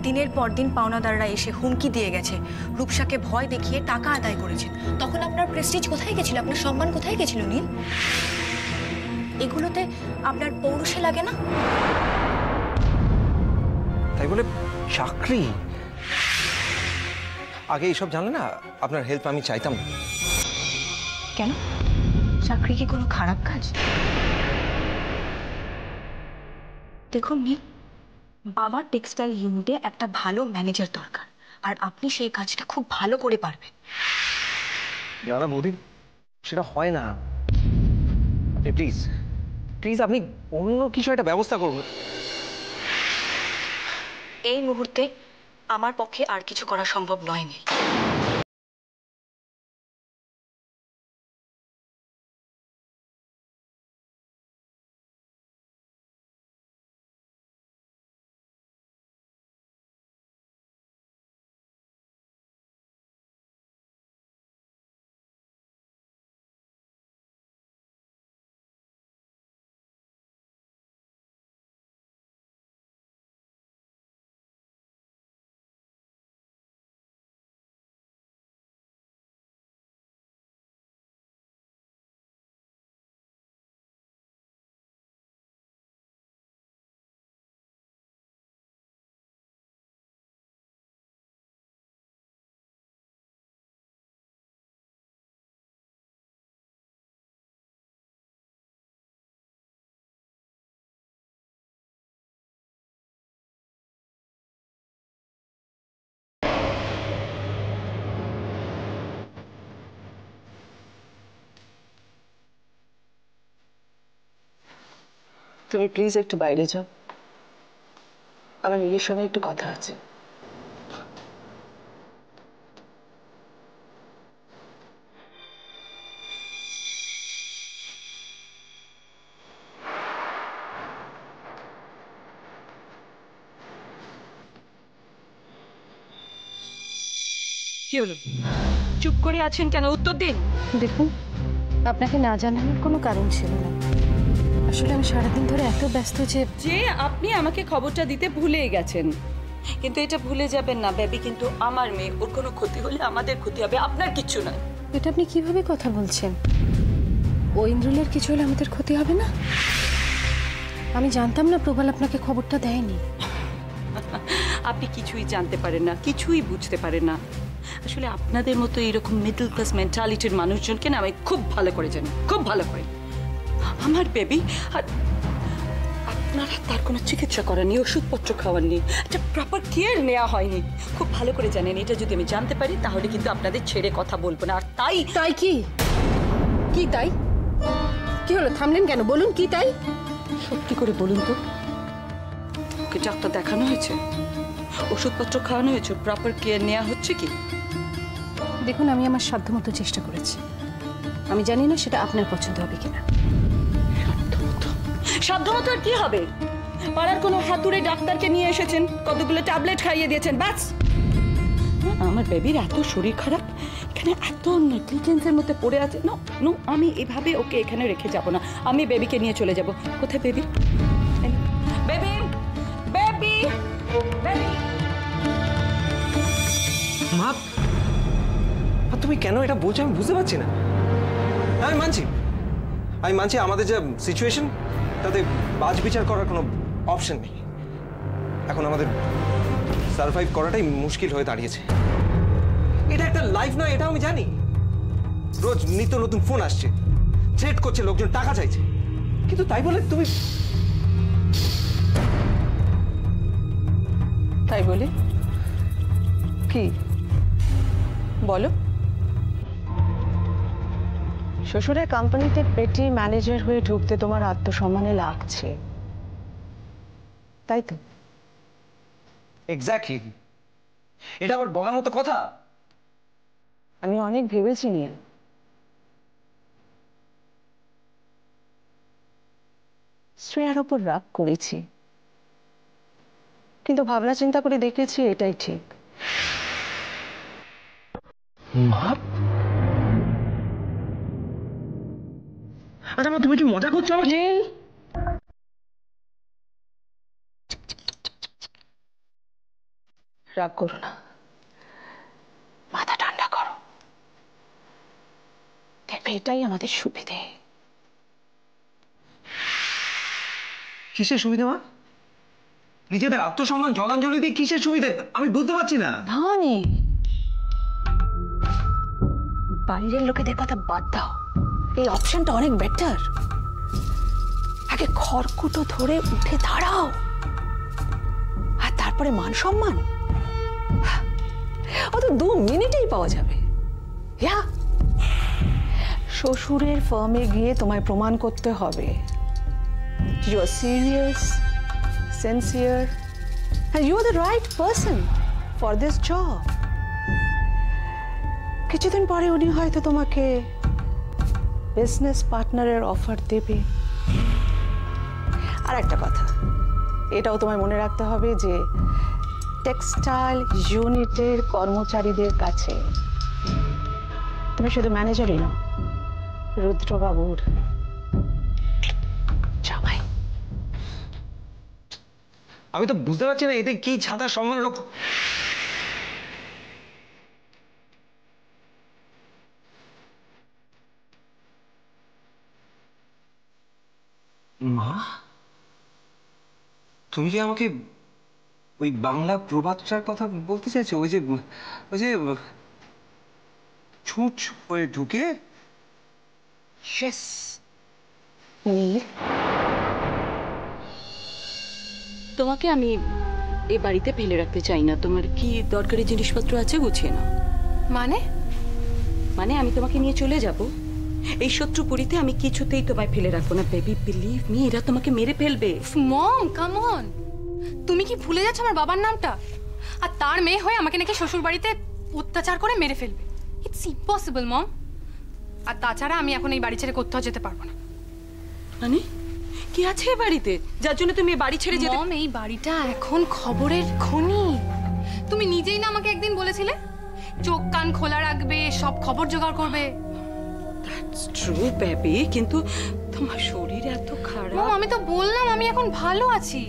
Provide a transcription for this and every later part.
দিনের পর দিন পাওনাদাররা এসে হুমকি দিয়ে গেছে, রূপসাকে ভয় দেখিয়ে টাকা আদায় করেছেন। তখন আপনার প্রেস্টিজ কোথায় গেছিল, আপনার সম্মান কোথায় গেছিল নীল? এগুলোতে আপনার পৌরুষে লাগে না? তাই বলে চাকরি? আগে এইসব জানলে না আপনার হেল্প আমি চাইতাম না। কেন? চাকরি কি কোনো খারাপ কাজ? দেখুন নীল, বাবার টেক্সটাইল ইউনিটে একটা ভালো ম্যানেজার দরকার, আর আপনি সেই কাজটা খুব ভালো করে পারবেন। জানা বৌদি, সেটা হয় না। আপনি প্লিজ প্লিজ আপনি অন্য কিছু একটা ব্যবস্থা করুন। এই মুহূর্তে আমার পক্ষে আর কিছু করা সম্ভব নয় নীল। তুমি প্লিজ একটু বাইরে যাও, আমার নিজের সঙ্গে একটু কথা আছে। কি হলো, চুপ করে আছেন কেন? উত্তর দিন। দেখুন, আপনাকে না জানানোর কোনো কারণ ছিল না। আসলে আমি সারাদিন ধরে এত ব্যস্ত যে আপনি আমাকে খবরটা দিতে ভুলে গেছেন। কিন্তু এটা ভুলে যাবেন না, বেবি কিন্তু আমার মেয়ে, ওর কোনো ক্ষতি হলে আমাদের ক্ষতি হবে, আপনার কিচ্ছু নয়। এটা আপনি কিভাবে কথা বলছেন? ও ইন্দ্রলের কিছু হলে আমাদের ক্ষতি হবে না? আমি জানতাম না প্রবাল আপনাকে খবরটা দেয়নি। আপনি কিছুই জানতে পারেন না, কিছুই বুঝতে পারেন না। আসলে আপনাদের মতো এরকম মিডল ক্লাস মেন্টালিটির মানুষজনকে না আমি খুব ভালো করে জানি, খুব ভালো করে। আমার বেবি, আর আপনারা তার কোনো চিকিৎসা করেননি, ওষুধপত্র খাওয়াননি, একটা প্রপার কেয়ার নেওয়া হয়নি। খুব ভালো করে জানেন। এটা যদি আমি জানতে পারি তাহলে কিন্তু আপনাদের ছেড়ে কথা বলবো না। আর তাই তাই কি? কি তাই? কি হলো, থামলেন কেন? বলুন কি তাই? সত্যি করে বলুন তো, ওকে ডাক্তার দেখানো হয়েছে, ওষুধপত্র খাওয়ানো হয়েছে, প্রপার কেয়ার নেওয়া হচ্ছে কি? দেখুন, আমি আমার সাধ্যমতো চেষ্টা করেছি। আমি জানি না সেটা আপনার পছন্দ হবে কিনা। সাধ্যমতো আর কি হবে? পাড়ার কোনো হাতুড়ে ডাক্তারকে নিয়ে এসেছেন, কতগুলো ট্যাবলেট খাইয়ে দিয়েছেন, ব্যাস। আমার বেবির এত শরীর খারাপ, এখানে এত নেগলিজেন্সের মধ্যে পড়ে আছে। নো নো, আমি এভাবে ওকে এখানে রেখে যাব না। আমি বেবিকে নিয়ে চলে যাব। কোথায় বেবি? Baby, baby, baby. মা, তুমি কেন এটা বলছো আমি বুঝতে পারছি না। আমি মানছি আমাদের যে সিচুয়েশন তাতে বাজ বিচার করার কোনো অপশন নেই। এখন আমাদের সার্ভাইভ করাটাই মুশকিল হয়ে দাঁড়িয়েছে। এটা একটা লাইফ নয়, এটা আমি জানি। রোজ নিত্য নতুন ফোন আসছে, থ্রেট করছে, লোকজন টাকা চাইছে, কিন্তু তাই বলে তুমি... তাই বলি কি বলো? শ্বশুরের কোম্পানিতে পেটি ম্যানেজার হয়ে ঢুকতে তোমার আত্মসম্মানে লাগছে, তাই তো? এক্স্যাক্টলি। এটা আবার বলার মতো কথা? আমি অনেক ভেবেছি নিয়ে, শ্রেয়ার ওপর রাগ করেছি, কিন্তু ভাবনা চিন্তা করে দেখেছি এটাই ঠিক। আচ্ছা মা, তুমি কি মজা করছো? রাগ করো না, মাথা ঠান্ডা করো, দেখবে এটাই আমাদের সুবিধে। কিসের সুবিধা মা? নিজেদের আত্মসম্মান জলাঞ্জলি দিয়ে কিসের সুবিধে আমি বুঝতে পারছি না। ধনী বাইরের লোকেদের কথা বাদ দাও, এই অপশনটা অনেক বেটার। আগে খড়কুটো ধরে উঠে দাঁড়াও, আর তারপরে মান সম্মান অত 2 মিনিটেই পাওয়া যাবে। শ্বশুরের ফার্মে গিয়ে তোমায় প্রমাণ করতে হবে you are serious, sincere, and you are the right person for this job. কিছুদিন পরে উনি হয়তো তোমাকে বিজনেস পার্টনারের অফার দেবে। আর একটা কথা, এটাও তোমায় মনে রাখতে হবে যে টেক্সটাইল ইউনিটের কর্মচারীদের কাছে তুমি শুধু ম্যানেজারই নও, রুদ্রবাবুর জামাই। আমি তো বুঝতে পারছি না এতে কি ছাতা সম্মান মা, তুমি কি আমাকে ওই বাংলা প্রবাদটার কথা বলতে চাইছো? ওই যে ছুঁচ হয়ে ঢুকে। Yes. নীল, তোমাকে আমি এ বাড়িতে ফেলে রাখতে চাই না। তোমার কি দরকারি জিনিসপত্র আছে, গুছিয়ে নাও। মানে আমি তোমাকে নিয়ে চলে যাব। এই শত্রুপুরীতে আমি কিছুতেই তোমায় ফেলে রাখবো না বেবি, বিলিভ মি, এরা তোমাকে মেরে ফেলবে। মম কাম অন, তুমি কি ভুলে যাচ্ছ আমার বাবার নামটা? আর তার মেয়ে হয়ে আমাকে নাকি শ্বশুর বাড়িতে অত্যাচার করে মেরে ফেলবে। ইটস ইম্পসিবল মম। আর তাছাড়া আমি এখন এই বাড়ি ছেড়ে কোথাও যেতে পারবো না। মানে কি আছে এই বাড়িতে যার জন্য তুমি এই বাড়ি ছেড়ে যেতে? মম, এই বাড়িটা এখন খবরের খনি। তুমি নিজেই না আমাকে একদিন বলেছিলে চোখ কান খোলা রাখবে, সব খবর জোগাড় করবে। দ্যাটস ট্রু বেবি, কিন্তু তোমার শরীর এত খারাপ। মম, আমি তো বললাম আমি এখন ভালো আছি।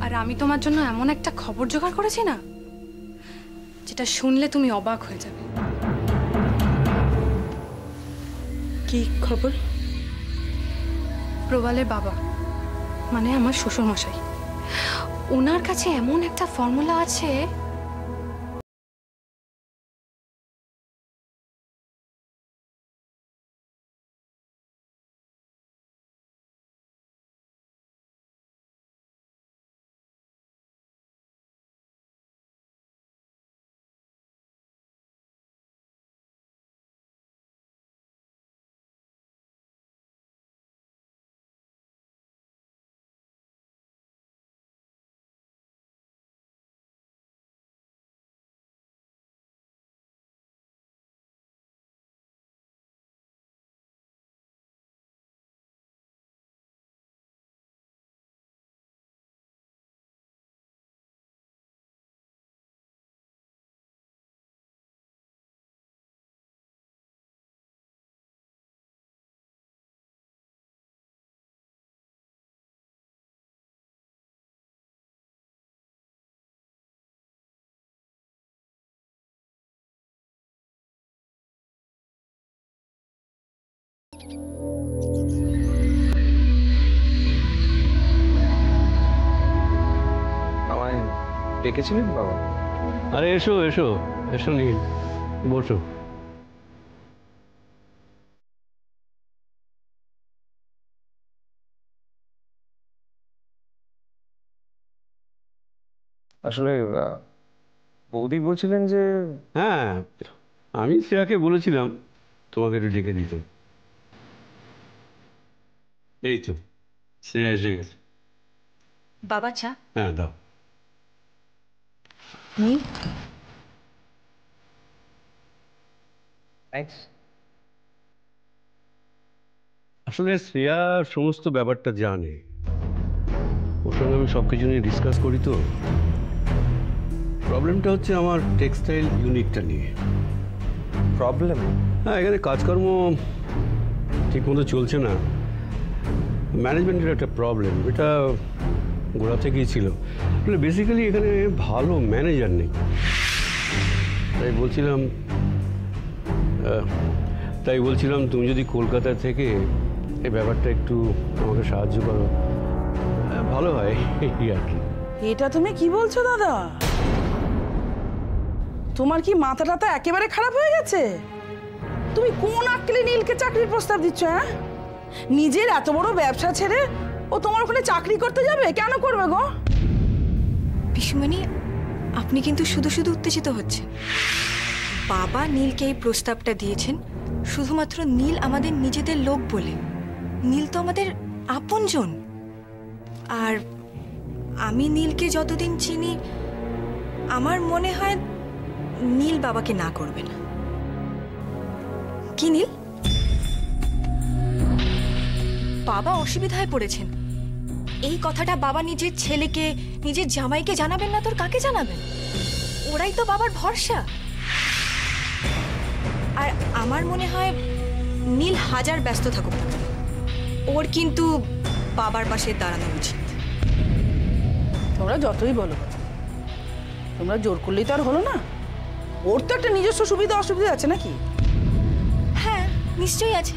আর আমি তোমার জন্য এমন একটা খবর জোগাড় করেছি না, যেটা শুনলে তুমি অবাক হয়ে যাবে। কি খবর? প্রবালের বাবা, মানে আমার শ্বশুর মশাই, ওনার কাছে এমন একটা ফর্মুলা আছে আমায় ডেকেছিলেন বাবা? আরে এসো এসো এসো নীল, বসো। আসলে বৌদি বলছিলেন যে হ্যাঁ, আমি শ্রেয়াকে বলেছিলাম তোমাকে একটু ডেকে দিতে। এই তো শ্রেয়া এসে গেছে। বাবা চা। হ্যাঁ দাও। নীল, থ্যাঙ্কস। আসলে শ্রেয়া সমস্ত ব্যাপারটা জানে, ওর সঙ্গে আমি সব কিছু নিয়ে ডিসকাস করি। তো প্রবলেমটা হচ্ছে আমার টেক্সটাইল ইউনিটটা নিয়ে। প্রবলেম? হ্যাঁ, এখানে কাজকর্ম ঠিকমতো চলছে না, ম্যানেজমেন্টের একটা প্রবলেম। এটা গোড়া থেকেই ছিল। বেসিক্যালি এখানে ভালো ম্যানেজার নেই, তাই বলছিলাম তুমি যদি কলকাতা থেকে এই ব্যাপারটা একটু আমাকে সাহায্য করো ভালো হয় এই আর কি। এটা তুমি কি বলছো দাদা? তোমার কি মাথা টাথা একেবারে খারাপ হয়ে গেছে? তুমি কোন আক্কেলে নীলকে চাকরির প্রস্তাব দিচ্ছ? হ্যাঁ, নিজের এত বড় ব্যবসা ছেড়ে ও তোমার ওখানে চাকরি করতে যাবে? কেন করবে গো? পিসিমণি, আপনি কিন্তু শুধু শুধু উত্তেজিত হচ্ছেন। বাবা নীলকে এই প্রস্তাবটা দিয়েছেন শুধুমাত্র নীল আমাদের নিজেদের লোক বলে। নীল তো আমাদের আপনজন। আর আমি নীলকে যতদিন চিনি আমার মনে হয় নীল বাবাকে না করবে না। কি নীল, বাবা অসুবিধায় পড়েছেন, এই কথাটা বাবা নিজের ছেলেকে, নিজের জামাইকে জানাবেন না তোর কাকে জানাবেন? ওরাই তো বাবার ভরসা। আর আমার মনে হয় নীল হাজার ব্যস্ত থাকুক না কেন, ওর কিন্তু বাবার পাশে দাঁড়ানো উচিত। তোমরা যতই বলো, তোমরা জোর করলেই তো আর হলো না। ওর তো একটা নিজস্ব সুবিধা অসুবিধা আছে নাকি? হ্যাঁ, নিশ্চয়ই আছে।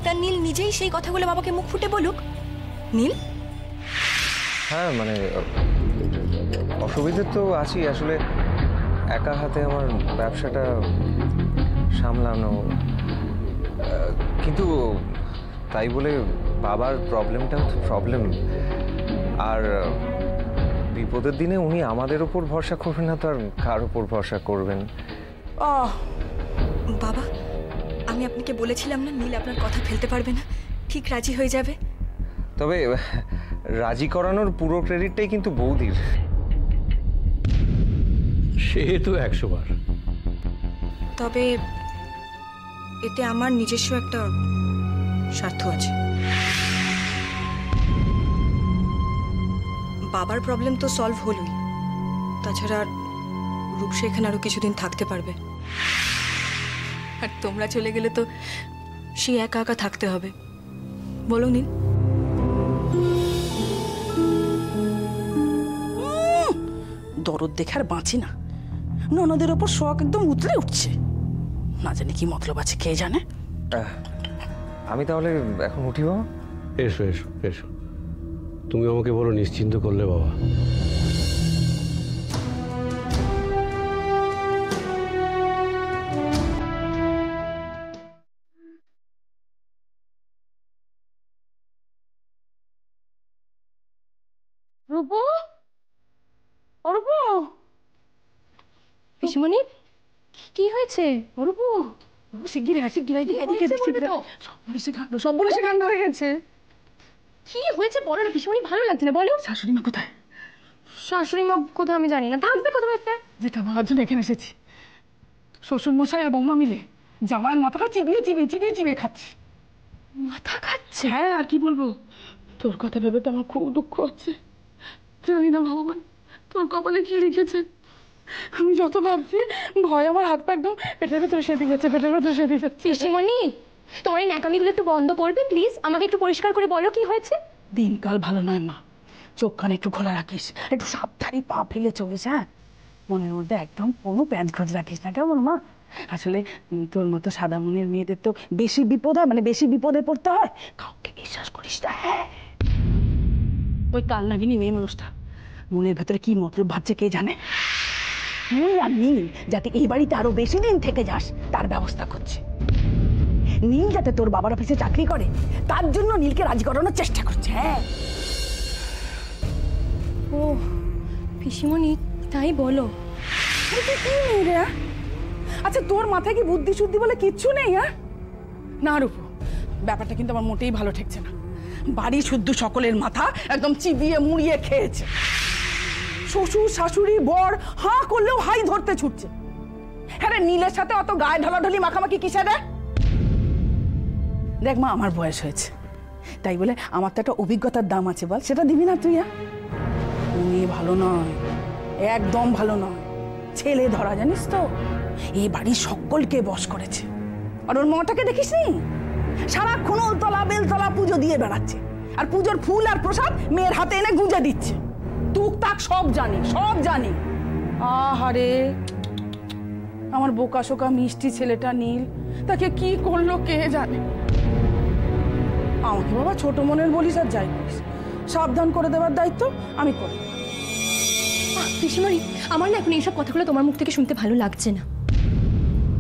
তা নীল নিজেই সেই কথাগুলো বাবাকে মুখ ফুটে বলুক। নীল, হ্যাঁ মানে অসুবিধে তো আছেই, আসলে একা হাতে আমার ব্যবসাটা সামলানো, কিন্তু তাই বলে বাবার প্রবলেমটাও তো প্রবলেম। আর বিপদের দিনে উনি আমাদের ওপর ভরসা করবেন না তো আর কার ওপর ভরসা করবেন? বাবা, আমি আপনাকে বলেছিলাম না নীল আপনার কথা ফেলতে পারবে না, ঠিক রাজি হয়ে যাবে। তবে রাজি করানোর পুরো ক্রেডিটটাই কিন্তু বৌদির। সে তো 100 বার। তবে এতে আমার নিজস্ব একটা স্বার্থ আছে। বাবার প্রবলেম তো সলভ হলোই, তাছাড়া রূপসা এখানে আরো কিছুদিন থাকতে পারবে। আর তোমরা চলে গেলে তো সে একা একা থাকতে হবে। বলো নীল। দরদ দেখে আর বাঁচি না, ননদের ওপর শখ একদম উতলে উঠছে। না জানি কি মতলব আছে কে জানে। আমি তাহলে এখন উঠি বাবা। এসো এসো এসো, তুমি আমাকে বলো নিশ্চিন্ত করলে বাবা। রূপু, রূপু, পিসিমণি, কি হয়েছে? রূপু, শিগগির শিগগির এদিকে সব বলে সে কান্ড হয়ে গেছে। কি হয়েছে বলো না পিসিমণি, ভালো লাগছে না, বলো। শাশুড়ি মা কোথায়? শাশুড়ি মা কোথাও আমি জানি না, থাকবে কোথাও একটা। যেটা বলার জন্য এখানে এসেছি, শ্বশুর মশাই আর বৌমা মিলে জামাইয়ের মাথাটা চিবিয়ে চিবিয়ে চিবিয়ে চিবিয়ে খাচ্ছে। মাথা খাচ্ছে? হ্যাঁ, আর কি বলবো, তোর কথা ভেবে তো আমার খুব দুঃখ হচ্ছে। জানি না ভগবান তোর কপালে কি লিখেছে। আমি যত ভাবছি ভয় আমার হাত পা একদম পেটের ভেতরে সেদি গেছে, পেটের ভেতরে সেদি যাচ্ছে। পিসিমণি, তোমার এই ন্যাকামিগুলো একটু বন্ধ করবে প্লিজ? আমাকে একটু পরিষ্কার করে বলো কি হয়েছে। দিনকাল ভালো নয় মা, চোখ কান একটু খোলা রাখিস, একটু সাবধানে পা ফেলে চলিস। হ্যাঁ, মনের মধ্যে একদম কোনো প্যাঁচ খোঁজ রাখিস না, কেমন মা? আসলে তোর মতো সাদা মনের মেয়েদের তো বেশি বিপদ হয়, মানে বেশি বিপদে পড়তে হয়। কাউকে বিশ্বাস করিস না। হ্যাঁ, ওই কাল নাগিনি মেয়ে মানুষটা মনের ভেতরে কি মতলব ভাবছে কে জানে। তুই আর নীল যাতে এই বাড়িতে আরো বেশি দিন থেকে যাস তার ব্যবস্থা করছে। নীল যাতে তোর বাবার অফিসে চাকরি করে তার জন্য নীলকে রাজি করানোর চেষ্টা করছে। হ্যাঁ, ও পিসিমণি, তাই বলো? কি নেই রে? আচ্ছা, তোর মাথায় কি বুদ্ধি শুদ্ধি বলে কিচ্ছু নেই? হ্যাঁ না রূপু, ব্যাপারটা কিন্তু আমার মোটেই ভালো ঠেকছে না। বাড়ি শুদ্ধ সকলের মাথা একদম চিবিয়ে মুড়িয়ে খেয়েছে। শ্বশুর শাশুড়ি বর হাঁ করলেও হাই ধরতে ছুটছে। হ্যাঁ রে, নীলের সাথে অত গায়ে ঢলাঢলি মাখামাখি কিসে রে? দেখ মা, আমার বয়স হয়েছে, তাই বলে আমার তো একটা অভিজ্ঞতার দাম আছে, বল সেটা দিবি না তুই? মেয়ে ভালো নয়, একদম ভালো নয়, ছেলে ধরা, জানিস তো? এই বাড়ির সকলকে বশ করেছে। আর ওর মাটাকে দেখিস নি, সারাক্ষণ ওলতলা বেলতলা পুজো দিয়ে বেড়াচ্ছে, আর পুজোর ফুল আর প্রসাদ মেয়ের হাতে এনে গুঁজে দিচ্ছে। টুকটাক সব জানি। আহারে, আমার বোকা শোকা মিষ্টি ছেলেটা নীল তাকে কি করলো কে জানে। আমাকে বাবা ছোট মনের বলিস আর যাই বলিস, সাবধান করে দেওয়ার দায়িত্ব আমি করি। পিসিমণি, আমার না এখন এইসব কথাগুলো তোমার মুখ থেকে শুনতে ভালো লাগছে না।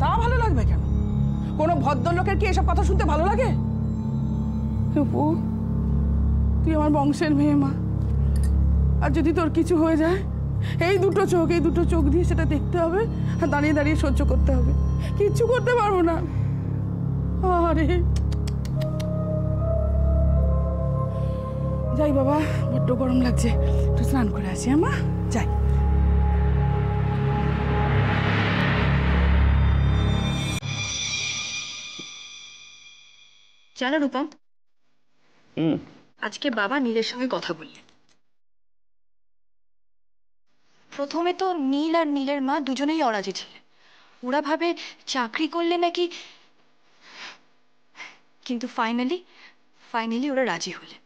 তা ভালো লাগবে কেন? কোনো ভদ্রলোকের কি এসব কথা শুনতে ভালো লাগে? রূপু, তুই আমার বংশের মেয়ে মা, আর যদি তোর কিছু হয়ে যায় এই দুটো চোখ দিয়ে সেটা দেখতে হবে আর দাঁড়িয়ে দাঁড়িয়ে সহ্য করতে হবে। কিচ্ছু করতে পারবো না। আরে যাই বাবা, বড্ড গরম লাগছে, একটু স্নান করে আসি। মা যাই। জানো রূপম, আজকে বাবা নীলের সঙ্গে কথা বললেন। প্রথমে তো নীল আর নীলের মা দুজনেই অরাজি ছিলেন। ওরা ভাবে চাকরি করলে নাকি, কিন্তু ফাইনালি ওরা রাজি হলেন।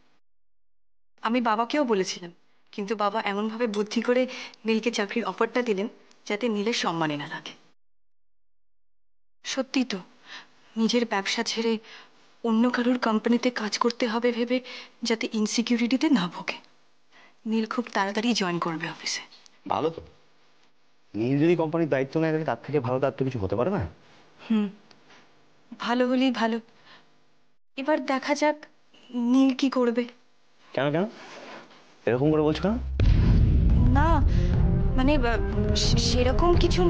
আমি বাবাকেও বলেছিলাম, কিন্তু বাবা এমনভাবে বুদ্ধি করে নীলকে চাকরির অফারটা দিলেন যাতে নীলের সম্মানে না লাগে। সত্যি তো, নিজের ব্যবসা ছেড়ে অন্য কারোর কোম্পানিতে কাজ করতে হবে ভেবে যাতে ইনসিকিউরিটিতে না ভোগে। নীল খুব তাড়াতাড়ি জয়েন করবে অফিসে। ভালো তো, নীল যদি কোম্পানির দায়িত্ব নেয় তার থেকে ভালো তার তো কিছু হতে পারে না। ভালো হলেই ভালো। এবার দেখা যাক নীল কি করবে। কেন এরকম করে বলছো কেন? না মানে সেরকম কিছু।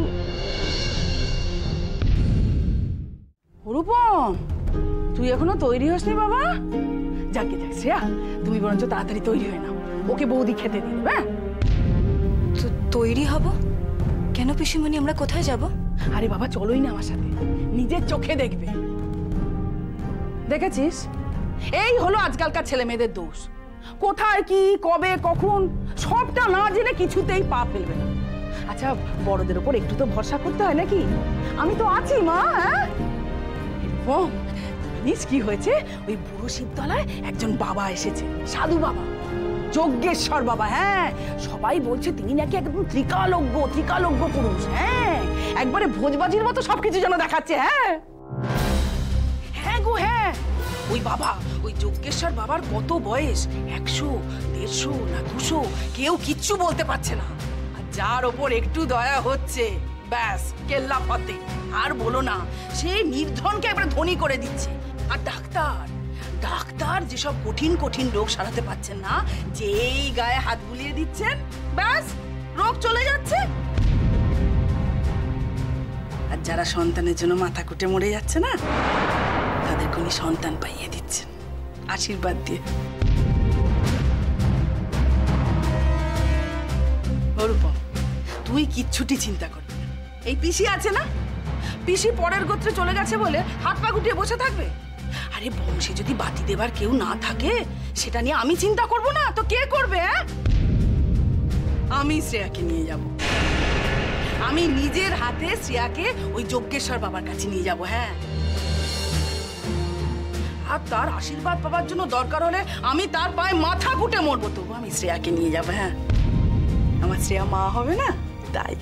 রূপম, তুই এখনো তৈরি হসনি বাবা? যাকে যাক শ্রেয়া, তুমি বরঞ্চ তাড়াতাড়ি তৈরি হয়ে নাও, ওকে বৌদি খেতে দিয়ে দেবে। তো তৈরি হব কেন পিসিমণি? আমরা কোথায় যাব? আরে বাবা চলোই না আমার সাথে, নিজের চোখে দেখবে। দেখেছিস, এই হলো আজকালকার ছেলে মেয়েদের দোষ। কোথায় কি কবে কখন সবটা না জেনে কিছুতেই পা ফেলবে না। আচ্ছা, বড়দের ওপর একটু তো ভরসা করতে হয় নাকি? আমি তো আছি মা। হ্যাঁ, জানিস কি হয়েছে? ওই বুড়ো শিবতলায় একজন বাবা এসেছে, সাধু বাবা, যজ্ঞেশ্বর বাবা। হ্যাঁ, সবাই বলছে তিনি নাকি একদম ত্রিকালজ্ঞ পুরুষ। হ্যাঁ, একবারে ভোজবাজির মতো সবকিছু যেন দেখাচ্ছে। হ্যাঁ গো হ্যাঁ, ওই বাবা, ওই যজ্ঞেশ্বর বাবার কত বয়স, 100, 150 না 200, কেউ কিচ্ছু বলতে পারছে না। আর যার ওপর একটু দয়া হচ্ছে, ব্যাস কেল্লা ফতে। আর বলো না, সে নির্ধনকে একবার ধনী করে দিচ্ছে। আর ডাক্তার যেসব কঠিন রোগ সারাতে পারছেন না, যেই গায়ে হাত বুলিয়ে দিচ্ছেন, ব্যাস রোগ চলে যাচ্ছে। আর যারা সন্তানের জন্য মাথা কুটে মরে যাচ্ছে না, তাদের কোনো সন্তান পাইয়ে দিচ্ছেন আশীর্বাদ দিয়ে। রূপম, তুই কিচ্ছুটি চিন্তা করবি না। এই পিসি আছে না, পিসি পরের গোত্রে চলে গেছে বলে হাত পা গুটিয়ে বসে থাকবে? আরে বংশে যদি বাতি দেবার কেউ না থাকে, সেটা নিয়ে আমি চিন্তা করব না তো কে করবে? আমি শ্রেয়াকে নিয়ে যাব, আমি নিজের হাতে শ্রেয়াকে ওই যজ্ঞেশ্বর বাবার কাছে নিয়ে যাব। হ্যাঁ, আর তার আশীর্বাদ পাওয়ার জন্য দরকার হলে আমি তার পায়ে মাথা কুটে মরবো, তবু আমি শ্রেয়াকে নিয়ে যাবো। হ্যাঁ, আমার শ্রেয়া মা হবে না, তাই।